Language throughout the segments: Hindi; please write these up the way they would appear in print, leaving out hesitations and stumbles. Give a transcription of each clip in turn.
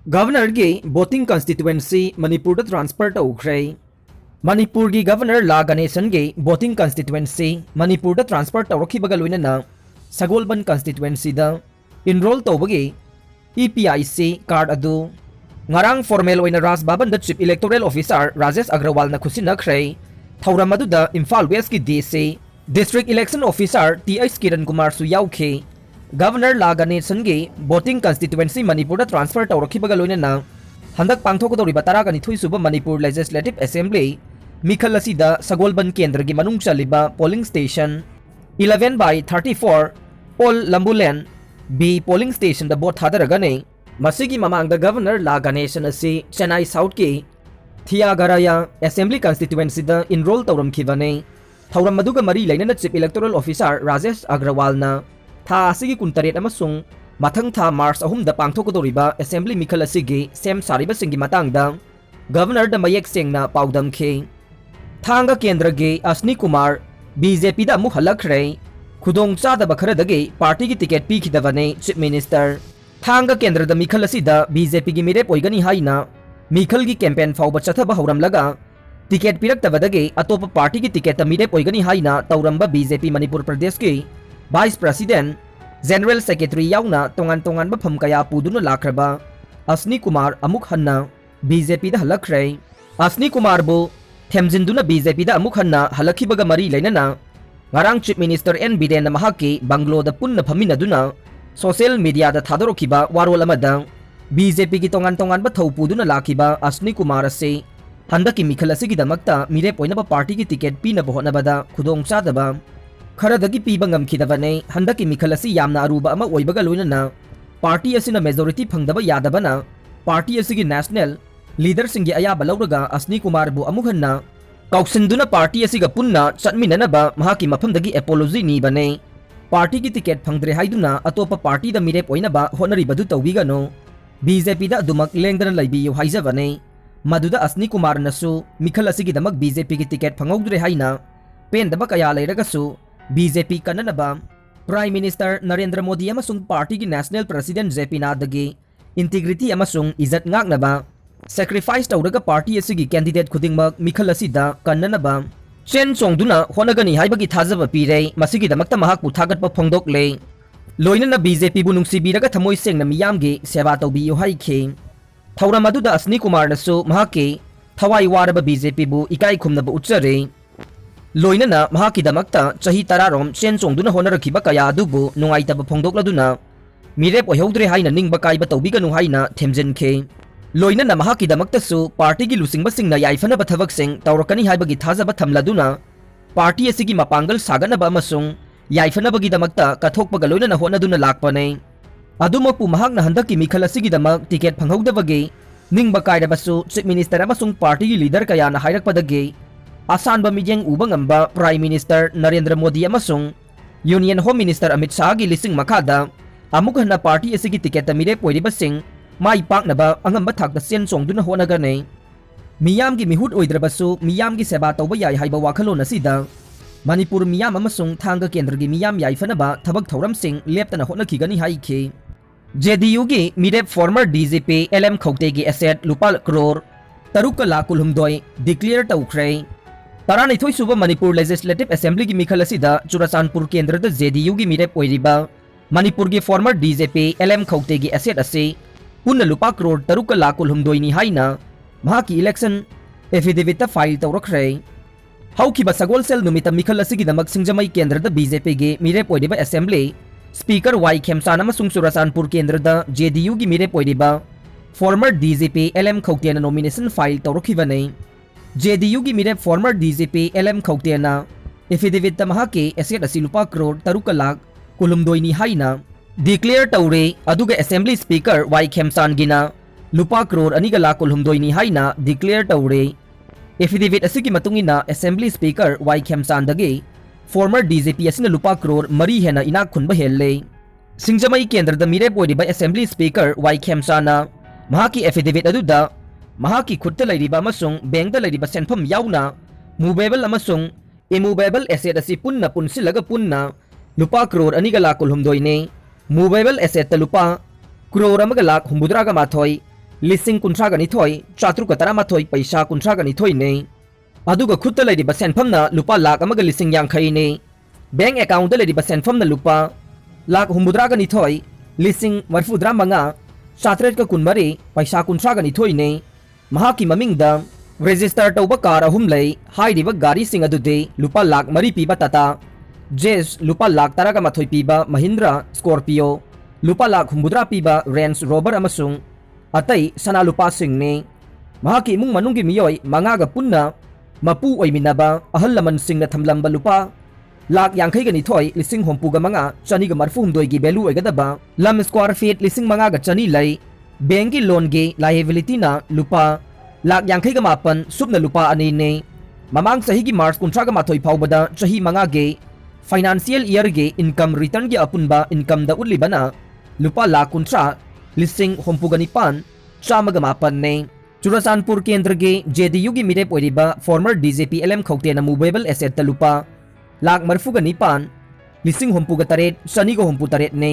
गवर्नर की वोटिंग कंस्टिट्युएंसी मणिपुर ट्रांसफर तौख्रे। मणिपुर की गवर्नर ला गणेशन की वोटिंग कंस्टिट्युएंसी मणिपुर ट्रांसफर तौरखिबग लोइनना सगोलबन कंस्टिट्युएंसी इनरोल तौबगी EPIC कार्ड अदु ngarang formal oina Ras Bhaban da Chief Electoral Officer Rajesh Agrawal na khusinakhrei thauram aduda Imphal West ki DC District Election Officer TH Kiran Kumar su yaukhe Governor La Ganesan gi voting constituency Manipur da transfer tawrakhibaga loinana handak pangthokadoriba taragani thui suba Manipur Legislative Assembly mikhal asida Sagolban Kendra gi manung chaliba polling station 11/34 Pol Lambulen B polling station da vote thadaragane मसीगी ममांग द गवर्नर ला गणेशन असी चेन्नई साउथ की थियागराया असेंबली कंस्टिट्युएंसी द इनरोल तौरमखिबने थौरम मदुगा मरी लेनना chief electoral officer Rajesh Agarwal ना था असीगी कुंतरेट अमसुंग मथंग था मार्च अहुम द पांगथोकदोरिबा असेंबली मिखल असीगी सेम सारिबा सिंगी मतंग द गवर्नर द मयेक सेंगना पाउदमखे थांगा केंद्र गे असनी कुमार बीजेपी द अमुक हलखरे खुदोंग चादबा खरदगे पार्टी की टिकट पीखिदबने चीफ मिनिस्टर थांगा केंद्र द मिखल असीदा बीजेपी की मिरेप ओइगनी हाइना मिखल की कैंपेन फाउब चथब हौरमलगा टिकट पिरक्तबदगे अतोप पार्टी की टिकट मिरेप ओइगनी हाइना तौरंबा बीजेपी मणिपुर प्रदेश की वाइस प्रेसिडेंट जनरल सेक्रेटरी याउना तोंगान तोंगान बफम कया पुदुना लाख्रबा असनी कुमार अमुक हन्ना बीजेपी द हलखरे असनी कुमार बु थेमजिंदुना बीजेपी द अमुक हन्ना हलखिबगा मरी लेनना ngarang chief minister N Biren mahaki banglo da punna phaminaduna social media दा थादोरखिबा वारोल अमदा बीजेपी की तोंगान तोंगान बा थौपुदुना लाखिबा असनी कुमार से हंदकी मिखल असिगी दमक्ता मिरे पोइनबा पार्टी की टिकट पीनबा होनबदा खुदोंग चादबा खरदगी पीबा ngamखिदबने हंदकी मिखल असि यामना अरुबा अमा ओइबगा लोइनना पार्टी असिना मेजॉरिटी फंगदबा यादबना पार्टी असिगी नेशनल लीडर सिंगी अयाबा लौरगा असनी कुमार बु अमुहन्ना कौसिंदुना पार्टी असिगा पुन्ना चटमिननबा महाकी मफमदगी एपोलॉजी नीबने पार्टी की टिकट फंगद्रे हाइदुना अतोप पार्टी द मिरेप ओइनबा होनरिबदु तौबिगनो बीजेपी द दुमक लेंगदना लैबियु हाइजबने मदुदा असनी कुमार नसु मिखल असिगी दमक बीजेपी की टिकट फंगौद्रे हाइना पेंदबा कया लेरगसु बीजेपी कननबा प्राइम मिनिस्टर नरेंद्र मोदी अमसुंग पार्टी की नेशनल प्रेसिडेंट जेपी नादगी इंटीग्रिटी अमसुंग इज्जत ngaknaba सैक्रिफाइस तौरगा पार्टी असिगी कैंडिडेट खुदिंगमक मिखल असिदा कननबा चेन चोंगदुना होनगनी हाइबगी थाजब पीरे मसिगी दमक्ता महाकु थागतप फोंदोकले लोइनना बीजेपी बु नुंगसिबीरगा थमोइ सेंगना मियामगी सेवा तौबियु हाइखे थौरम अदुदा असनी कुमार नसु महाके थवाई वारब बीजेपी बु इकाई खुमनब उच्चरे लोइनना महाकी दमक्ता चही 10 रोम चेन चोंगदुना होनरखिबा कया अदुबु नुंगाइतब फोंदोकलदुना मिरेप ओइहौद्रे हाइना निंगबा काइबा तौबिगनु हाइना थेमजिनखे लोइनना महाकी दमक्तसु पार्टी की लुसिंगबसिंगना याइफनब थबकसिंग तौरकनी हाइबगी थाजब थमलदुना पार्टी असिगी मपांगल सागनबा अमसुंग याइफनबगी दमक्ता कथोकपगा लोइनना होनदुना लाकपने अदुमकपु महाकना हंदकी मिखल असिगी दमक टिकट फंगौदबगे निंगबा काइरबसु चीफ मिनिस्टर अमसुंग पार्टी की लीडर कयाना हाइरकपदगे आसानबा मियेंग उबा ngamba prime minister Narendra Modi अमसुंग union home minister Amit Shah की लिसिंग मखादा अमुक हन्ना पार्टी असिगी टिकट मिरेप ओइरिबसिंग माई पाकनबा अंगम थाकता सेन चोंगदुना होनगने मियाम की मिहुट ओइद्रबसु मियाम की सेवा तौबा याइ हाइबा वाखलोन असिदा मणिपुर मियाम अमसुंग थांगा केंद्र की मियाम याइफनबा थबक थौरम सिंह लेप्तना होनखिगनी हाइखे जेडीयू की मिरेप फॉर्मर डीजीपी LM खौते की एसेट लुपा करोड़ 3,00,000 डिक्लेयर तौख्रे तरानिथोइ सुबा मणिपुर लेजिस्लेटिव असेंबली की मिखल असिदा चुराचानपुर केंद्र द जेडीयू की मिरेप ओइरिबा मणिपुर की फॉर्मर डीजीपी LM खौते की एसेट असे पुन्ना लुपा करोड़ 3,00,000 हाइना महाकी इलेक्शन एफिडेविट फाइल तौरखरे हौखिबा सगोलसेल नुमिता मिखल असिगी दमक सिंजमई केंद्र द बीजेपी गे मिरेप ओइरिबा असेंबली स्पीकर वाई खेमसान अमसुंग चुराचानपुर केंद्र द जेडीयू की मिरेप ओइरिबा फॉर्मर डीजीपी LM खौतेना नॉमिनेशन फाइल तौरखिबने जेडीयू की मिरेप फॉर्मर डीजीपी LM खौतेना एफिडेविट महाके एसेट असि लुपा करोड़ 3,00,000 हाइना डिक्लेयर तौरे अदुगा असेंबली स्पीकर वाई खेमसान गिना लुपा करोड़ 2,00,000 हाइना डिक्लेयर तौरे एफिडेविट असिगी मतुंगिना असेंबली स्पीकर वाई खेमसान दगे फॉर्मर डीजीपी असिना लुपा करोड़ 3 हेना इनाक खुनबा हेल्ले सिंजमई केंद्र द मिरेप ओइरिबा असेंबली स्पीकर वाई खेमसाना महाकी एफिडेविट अदुदा महाकी खुत्ता लैरिबा अमसुंग बैंक द लैरिबा सेनफम याउना मूवेबल अमसुंग इमूवेबल एसेट असि पुन्ना पुनसिलगा पुन्ना लुपा करोड़ 2,00,000 ने मूवेबल एसेट लुपा करोड़ 1,00,000 हुंबुद्रागा माथोई लिसिंग कुंथ्रागा निथोई चात्रुक तरामाथोई पैसा कुंथ्रागा निथोई ने अदुगा खुत्ता लेरिबा सेनफमना लुपा लाख अमगा लिसिंग यांखई ने बैंक अकाउंट लेरिबा सेनफमना लुपा लाख हुमुद्रागा निथोई लिसिंग मरफुद्रा मंगा चात्रेट का कुनमरी पैसा कुंथ्रागा निथोई ने महाकी ममिंगदा रजिस्टर तौबा कार अहुम लई हाइरिबा गाड़ी सिंग अदुदे लुपा लाख मरी पीबा टाटा जेस लुपा लाख तरागा माथोई पीबा महिंद्रा स्कॉर्पियो लुपा लाख हुमुद्रा पीबा रेंज रोवर अमसुंग अतई सना लुपा सिंग ने महाकी इमुंग मनुंगी मियोई मंगागा पुन्ना मपू ओइमिनाबा अहल लमन सिंग न थमलंबा लुपा लाख यांखैगा निथोई लिसिंग होमपुगा मंगा चनीगा मरफु हुमदोईगी बेलू ओइगदबा लम स्क्वायर फीट लिसिंग मंगागा चनी लई बैंक की लोन गे लायबिलिटी ना लुपा लाख यांखैगा मापन सुबना लुपा अनी ने ममांग सही की मार्च कुंथ्रागा माथोई फाउबदा चही मंगा गे फाइनेंशियल ईयर गे इनकम रिटर्न गे अपुनबा इनकम दा उलिबना लुपा लाख कुंथ्रा लिसिंग होमपुगा निपान चामगा मापन ने चुराचानपुर केंद्र के जेडीयू की मिरेप ओइरिबा फॉर्मर डीजीपी एलएम खौतेना मूवेबल एसेट लुपा लाख मरफुगा निपान लिसिंग होमपुगा तरेट शनिगा होमपु तरेट ने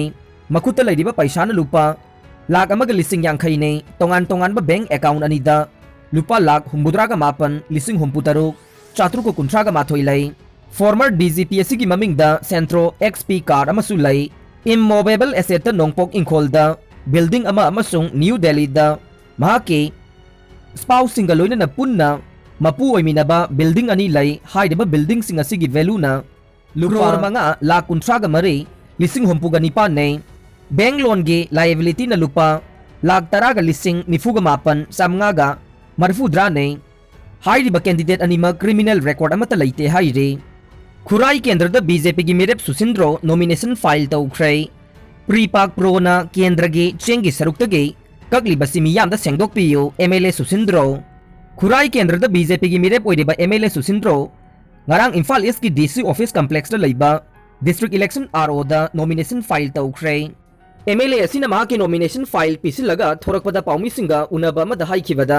मखुता लैरिबा पैसाना लुपा लाख अमगा लिसिंग यांखई ने तोंगान तोंगानबा बैंक अकाउंट अनिदा लुपा लाख हुमुद्रागा मापन लिसिंग होमपु तरुक चात्रुको कुंथ्रागा माथोई लई फॉर्मर डीजीपी असिगी ममिंगदा सेंट्रो एक्सपी कार अमसु लई इममूवेबल एसेट नोंगपोक इंखोलदा बिल्डिंग अमा अमसुंग न्यू दिल्ली दा महाके स्पाउस सिंगा लोइना पुन्ना मपू ओइमिनाबा बिल्डिंग अनी लई हाइदबा बिल्डिंग सिंग असिगी वैल्यूना लुपा मंगा लाख कुंथ्रागा मरी लिसिंग होमपुगा निपान ने बैंक लोन गे लायबिलिटी ना लुपा लाख तरागा लिसिंग निफुगा मापन सामंगागा मरफुद्रा ने हाइरिबा कैंडिडेट अनिमा क्रिमिनल रिकॉर्ड अमता लैते हाइरे खुराई केंद्र द बीजेपी की मेरेप सुसिंद्रो नॉमिनेशन फाइल तौख्रे प्रीपाक प्रोना केंद्रगी चेंगी सरुक्तगी ककलिबसी मियामदा सेंगदोक्पियु MLA सुसिंद्रो खुराई केंद्र द बीजेपी की मेरेप ओइरिबा MLA Susindro ngarang Imphal East की DC ऑफिस कॉम्प्लेक्स द लैबा डिस्ट्रिक्ट इलेक्शन RO द नॉमिनेशन फाइल तौख्रे MLA असिना मा की नॉमिनेशन फाइल पिसिलगा थोरकपदा पाउमिसिंगा उनबा अमदा हाइखिबदा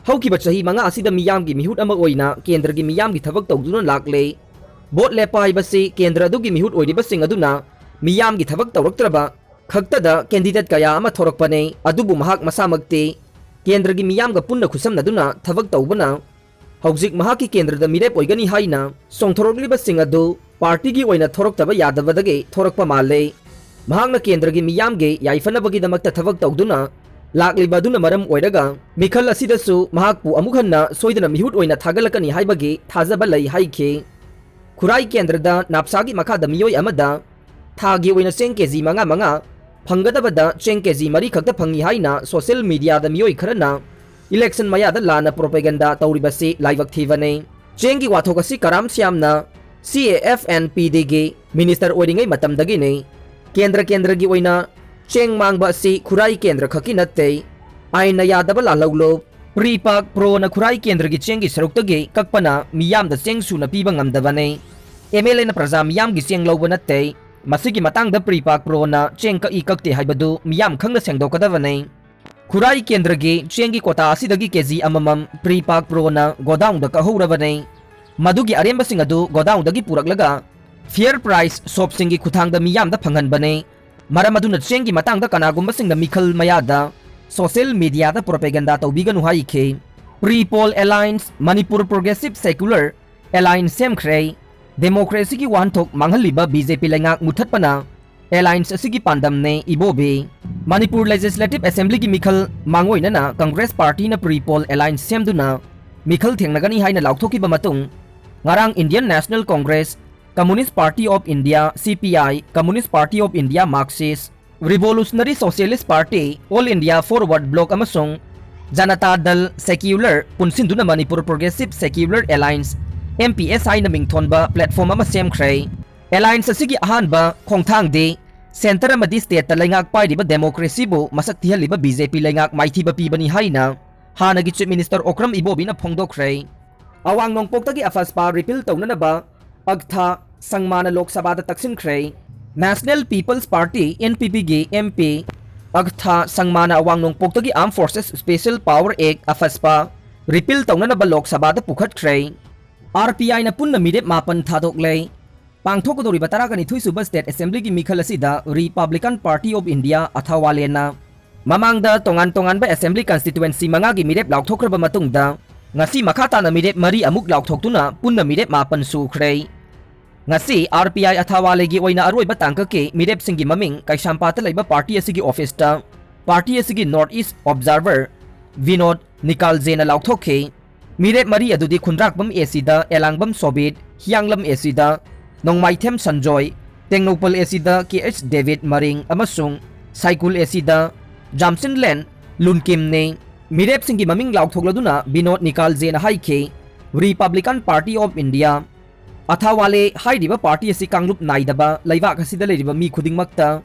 हौकिबा चही मंगा असिदा मियाम की मिहुट अमा ओइना केंद्र की मियाम की थबक तौदुना लाकले बोट लेपा हाइबसी केंद्र अदुगी मिहुट ओइरिबसिंग अदुना मियाम की थबक तौरक्तरबा खक्तदा कैंडिडेट कया अमा थोरकपने अदुबु महाक मसामक्ते केंद्र की मियाम गा पुन्ना खुसमनदुना थबक तौबना हौजिक महाकी केंद्र द मिरेप ओइगनी हाइना सोंथोरकलिबसिंग अदु पार्टी की ओइना थोरक्तबा यादबदगे थोरकपा माले महाकना केंद्र की मियाम गे याइफनबगी दमक्ता थबक तौदुना लाकलिबदुना मरम ओइरगा मिखल असिदसु महाकपु अमुखन्ना सोइदना मिहुट ओइना थागलकनी हाइबगी थाजबा लई हाइखे खुराई केंद्र द नापसागी मखादा मियोय अमदा थागी ओइना चेंग केजी मंगा मंगा फंगदबदा चेंग केजी मरी खक्ता फंगी हाइना सोशल मीडिया द मियोय खरना इलेक्शन मयादा लाना प्रोपेगेंडा तौरिबसी लाइवक थीवने चेंगी वाथोकसी कराम श्यामना CAFNPD गे मिनिस्टर ओइरिंगै मतमदगिने केंद्र की ओइना चेंग मांगबा असि खुराई केंद्र खकी नत्ते आइना यादबा लालौलो प्रीपाक प्रोना खुराई केंद्र की चेंगी सरुक्तगे ककपना मियामदा चेंग सुना पीबा ngamdabane MLA ना प्रजा मियाम की चेंग लौबा नत्ते मसिगी मतंगदा प्रीपाक प्रोना चेंग का इकक्ते हाइबदु मियाम खंगना सेंगदोकदबने खुराई केंद्र की चेंगी कोटा असिदगी केजी अममम प्रीपाक प्रोना गोडाउन द कहौरबने मदुगी अरेंबसिंग अदु गोडाउन दगी पुरकलगा फेयर प्राइस शॉप सिंगी खुथांगदा मियामदा फंगनबने मरम अदुना चेंगी मतंगदा कनागुंबसिंगदा मिखल मयादा सोशल मीडिया दा प्रोपेगेंडा तौबिगनु हाइखे prepoll alliance Manipur progressive secular alliance सेमख्रे डेमोक्रेसी की वानथोक मांगहलिबा बीजेपी लेंगाक मुथतपना अलायंस असिगी पांडमने इबोबे मणिपुर लेजिस्लेटिव असेंबली की मिखल मांगोइनना कांग्रेस पार्टी ना प्रीपोल अलायंस सेमदुना मिखल थेंगनगनी हाइना लाउथोकिबा मतुंग ngarang Indian National Congress Communist Party of India CPI Communist Party of India Marxist Revolutionary Socialist Party All India Forward Bloc अमसुंग जनता दल सेक्युलर पुनसिंदुना Manipur progressive secular alliance MPSI ना मिंगथोनबा प्लेटफॉर्म अमा सेमख्रे अलायंस असिगी अहानबा खोंगथांगदे सेंटर अमदी स्टेट ता लेंगाक पाइरिबा डेमोक्रेसी बु मसक थिहलिबा बीजेपी लेंगाक माइथिबा पीबनी हाइना हानगी चीफ मिनिस्टर ओक्रम इबोबिना फोंगदोख्रे अवांग नोंगपोक्तगी अफस्पा रिपील तौननबा अगथा संगमान लोकसभा दा तक्सिनख्रे नेशनल पीपल्स पार्टी NPP गी MP अगथा संगमान अवांग नोंगपोक्तगी armed forces special power act AFSPA repeal तौननबा लोकसभा दा पुखतख्रे RPI ना पुन्ना मिरेप मापन थादोकले पांगथोकदोरिबा 12 सुबा स्टेट असेंबली की मिखल असिदा रिपब्लिकन पार्टी ऑफ इंडिया अथावालेना Mamangda tongan-tongan ba assembly constituency mangagi mirep laukthokraba matungda ngasi makhatana mirep mari amuk laukthokuna punna mirep mapan sukhrei. Ngasi RPI athawalegi oina aroi ba tangkake mirep singi maming kaisampata laiba party asigi office ta party asigi North East Observer Vinod Nikalzena laukthoke mirep mari adudi khundrakbam esida elangbam sobit hianglam esida nongmaithem sanjoy tengnopal esida KH David Maring amasung Saikul esida Jamsin Len Lunkim ne mirep singi maming lauktholaduna Vinod Nikalzena haike Republican Party of India athawale hairiba party asi kanglup naidaba laibak asida leiriba mi khudingmakta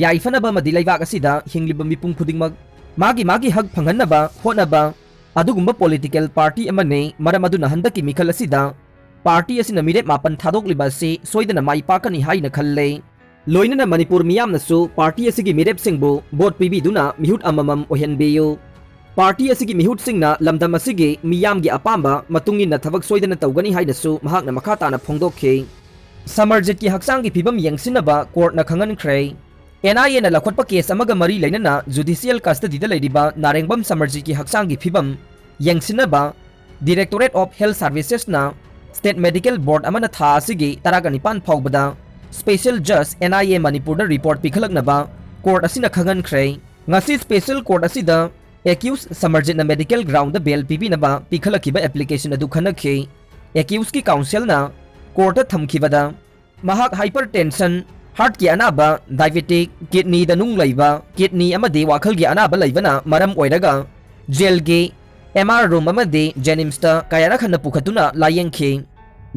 yaifanaba madi laibak asida hingliba mipung khudingmak magi hak phanghanaba honaba adugumba political party amane maram aduna handaki mikhal asida party asina mirep mapan thadokliba si soidana mai pakani haina khalle loinana Manipur miyamnasu party asigi mirep singbu vote pibiduna mihut amamam ohenbeyo party asigi mihut singna lamdam asigi miyamgi apamba matungin na thabak soidana tawgani hainasu mahakna makhatana phongdokhe samarjit ki haksangi phibam yengsinaba court na khangan khrei NIA na lakhotpa case amaga mari lainana judicial custody da leiriba narengbam samarjit ki haksangi phibam yengsinaba Directorate of Health Services na State Medical Board amana tha asigi taragani pan phawbada Special Judge NIA Manipur da report pikhalaknaba court asina khangan khrei ngasi special court asida accused samarjit na medical ground da bail pibi naba pikhalakiba application adu khanakhe accused ki counsel na court thamkhibada mahak hypertension heart ki anaba diabetic kidney da nung laiba kidney amadi wakhal gi anaba laibana maram oiraga jail ge MR room amadi Jenims ta kayana khanna pukhatuna layengkhe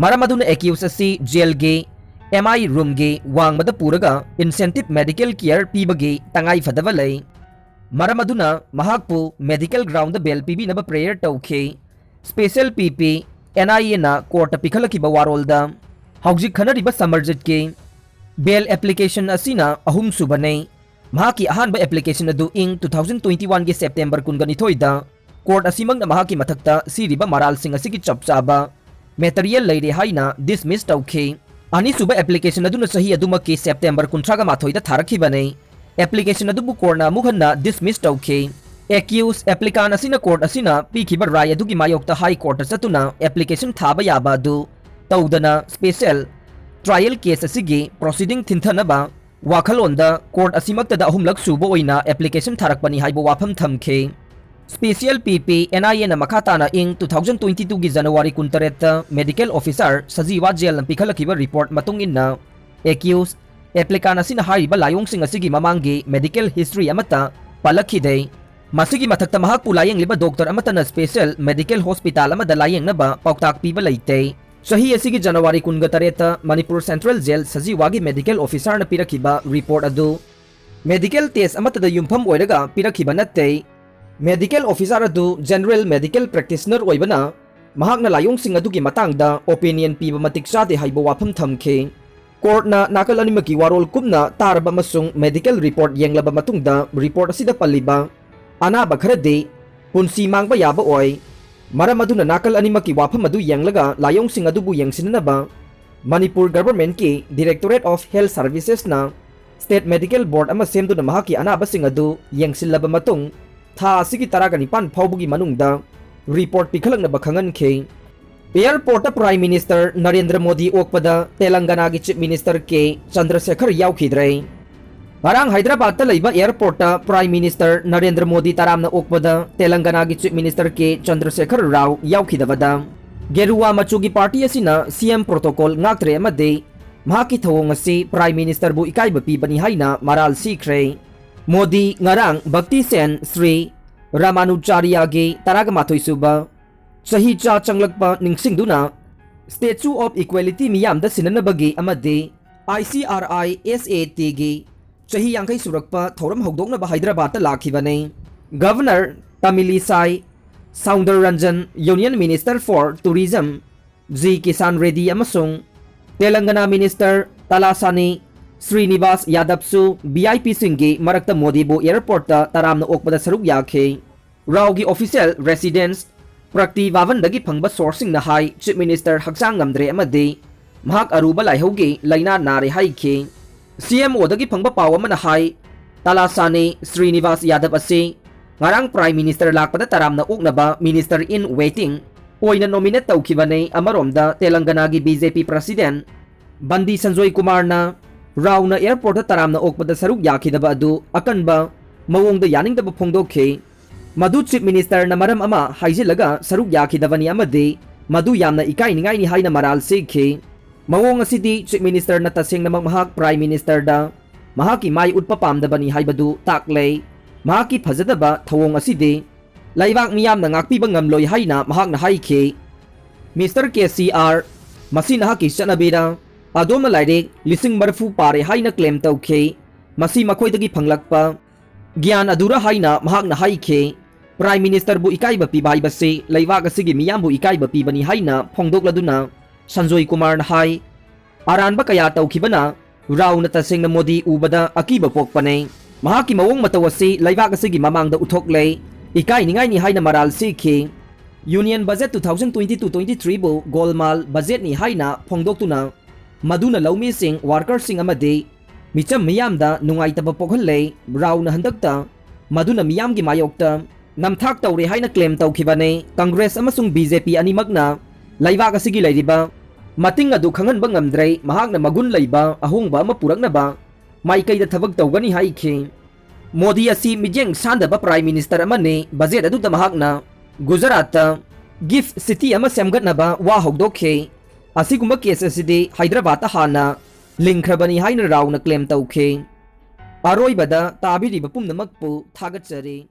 maram aduna accused asi jail ge MI room ge wangmada puraga incentive medical care pibagi tangai fadava lai maram aduna mahakpu medical ground bail pibi naba prayer tauke special PP NIA na court pikhalaki bawarol da haujik khanariba samarjit ke bail application asina ahum subane mahaki ahanba application adu ing 2021 ge September kunganithoi da court asimang na mahaki mathakta siriba maral sing asigi chapchaba material leire haina dismiss tauke ani suba application adu na sahi aduma ke September 13 mathoi da tharakhi bane application adubu korna mukhanna dismiss tauke accused applicant asina court asina pikhiba rai adugi mayokta high court satuna application thaba yaba du tawdana special trial case asigi proceeding thinthanaba wakhalonda court asimakta da ahumlak suba oina application tharakpani haibo wafam thamkhe special PP NIA na makhatana ing 2022 gi January 13 medical officer sajiwa jail pikhalakiba report matungin na accused applicant asina hariba layong sing asigi mamangi medical history amata palakhide masigi mathakta mahak pulayeng liba doctor amata na special medical hospital amada layeng na ba pauktak piba leite sahi asigi January 13 Manipur Central Jail sajiwagi medical officer na pirakhiba report adu medical test amata da yumpham oiraga pirakhiba natte medical officer adu general medical practitioner oibana mahak na layong sing adugi matangda opinion piba matik sate haibo wafam thamkhe court na nakal animaki warol kumna tarba masung medical report yenglaba matungda report asida paliba anaba kharade punsi mangba yaba oi maram aduna nakal animaki wafam adu yenglaga layong sing adubu yengsinanaba Manipur government ki Directorate of Health Services na State Medical Board ama semduna mahaki anaba sing adu yengsilaba matung tha asigi taragani pan phawbugi manungda report pikhalakna bakhangan khe Airport Prime Minister Narendra Modi okpada Telangana gi Chief Minister K Chandrasekhar yaukhidre Marang Hyderabad ta leiba airport Prime Minister Narendra Modi taramna okpada Telangana gi Chief Minister K Chandrasekhar Rao yaukhidabada Geruwa machugi party asina CM protocol ngaktre amade mahaki thawong asi Prime Minister bu ikaiba pibani haina maral sikre Modi ngarang Bhakti Sen Sri Ramanujarya gi taragamathoi suba sahi cha changlakpa ningsingduna Statue of Equality Miyamda sinanabagi amade ICRI SAT gi sahi yangkai surakpa thoram hogdoknaba Hyderabad ta lakhibane Governor Tamilisai Soundarranjan Union Minister for Tourism G Kisan Reddy amasung Telangana Minister Talasani Srinivas Yadavsu BIP singgi marakta Modi bu airport ta taramna okpada saruk yakhe Rao gi official residence Prakti Vavandagi phangba sourcing na hai Chief Minister Haksang ngamdre amadi mahak aruba laihaugi laina nare haikhe CMO dagi phangba paw amana hai Talasani Srinivas Yadav asi ngarang Prime Minister lakpada taramna uknaba Minister in Waiting oina nominate tawkhibane amaromda Telanganagi BJP President Bandi Sanjoy Kumar na rauna airport taramna okpada saruk yakhidaba adu akanba mawongda yaningdaba phongdokhe madu Chief Minister na maram ama haijilaga saruk yakhidabani amadi madu yamna ikainingai ni haina maral sikhe mawong asidi Chief Minister na taseng namang mahak Prime Minister da mahaki mai utpa pamdabani haibadu taklay mahaki phajadaba thawong asidi laibak miyam na ngakpiba ngamloi haina mahak na haikhe Mr. KCR masina haki chanabira adoma lairek lising marfu pare haina claim tawkhe masi makhoidagi phanglakpa gyan adura haina mahak na haikhe Prime Minister bu ikaiba pibai base laibak asigi miyam bu ikaiba pibani haina phongdokladuna Sanjoy Kumar na hai aranba kaya tawkhibana raw na taseng na Modi ubada akiba pokpane mahaki mawong matawasi laibak asigi mamangda uthoklay ikainingai ni haina maral sikhe Union Budget 2022-23 bu golmal budget ni haina phongdoktuna maduna laumi sing worker sing amade micham miyamda nungaitaba pokhanlay raw na handakta maduna miyamgi mayokta namthak tawre haina claim tawkhibane Congress amasung BJP animakna laibak asigi lairiba mating adu khanganba ngamdre mahakna magun leiba ahongba ama puraknaba maikaida thabak tawgani haikhe Modi asi mijeng sandaba Prime Minister amane budget adu mahakna Gujarat gift city ama semgatnaba wa hogdokhe asigumba case asidi Hyderabad hana linkrabani haina raw na claim tawkhe aroibada tabiriba pumnamakpu thagatsari